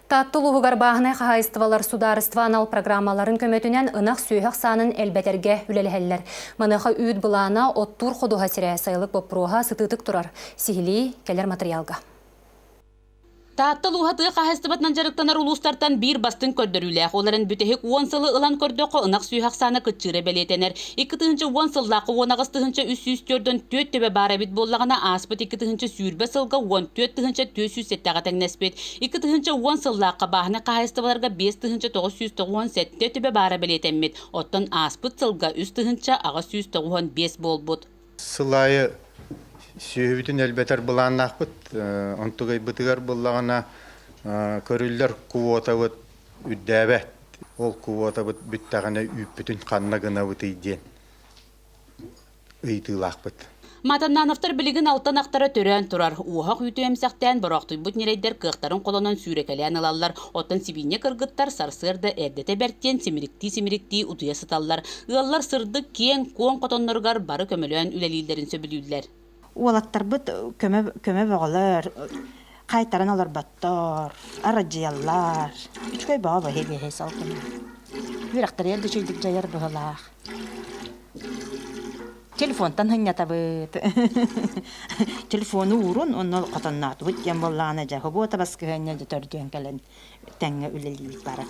Таттылығы гарбағына қағайыстывалар сударыства анал программаларын көметінен ынақ сүйіғақ санын әлбәтерге үлеләлілер. Маныға үйд бұлана оттур қодуға сірәе сайылық бопыруға сытытық тұрар. Сихили келер материалға. Тааттыл уһатыгы хаһастыбатнан жарыктанар улустартан бир бастын көрдөрүләх. Оларын бүтехик 10 сылы ылан көрдөкө ынак сүйхак саны кытчыры белетенер. 2-тыгынчы 10 сыллакы 10-агыстыгынчы 300-төрдөн 4 төбе барабит боллагана аспыт 2-тыгынчы сүйрбе сылга 14-тыгынчы 400-сеттага теңнеспет. 2-тыгынчы 10 сыллакы баһны хаһастыбаларга 5-тыгынчы 997 төбе бара белетенмит. Оттон аспыт сылга 3-тыгынчы ага 195 болбут. Сылайы сүйбүтүн элбетер буланнакпыт, онтугай бытыгар буллагана көрүллер куотабыт үддәбәт. Ол куотабыт бүттәгәне үппүтүн канна гына бытыйден. Ыйтылакпыт. Матаннановтар билигин алтан актара төрән турар. Уһак үтүемсәктән барактый бут нерейдер кыктарын колонон сүрекелән алалар. Оттан сибине кыргыттар сарсырда эрдете бәрттен симирикти утуя сыталлар. Ыаллар сырды кең кон котонноргар бары көмөлөн үлелилдерин сөбүлүлләр. Уолаттар быт көмө бөҕөлөр, кайтаран алар баттар, араджияллар. Үчкөй баба хебе салкын. Бирактар элде чөйдүк жаяр быгалах. Телефонтан хынятабыт. Телефону урун, онно котоннат. Бүттен боллана жа. Хобота баскыгanya төрдөн келен теңге үлелилик бара.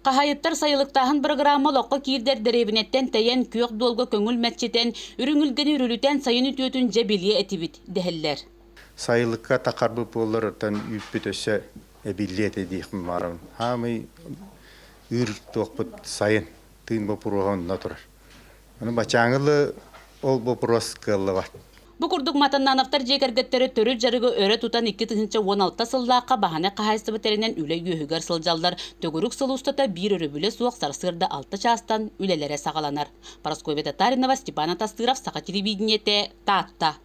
Қахайыттар сайылықтағын программа лоққа кирдер деребінеттен тәйен көк долғы көңіл мәтчетен, үріңілгені үрілітен сайын үтөтін жабилие әтібіт дәхіллер. Сайылыққа тақарбы болыр отан үппіт өсі әбілет әдейхім барым. Хамы үр тоқпыт сайын тыын бопыруған натурар. Оны бачаңылы ол бопырос кылы бар. Бу курдук матаннановтар жекергеттері төрі жарығы өрі тутан 2-16 сыллаққа баханы қағайсы бітерінен үлі үйігер сылжалдар. Төгірік сылы ұстата бір өрі суық сарсырды 6 частан үлелері сағаланар. Парасковия Татаринова, Степана Тастыров, Сақа телевидениете, Татта.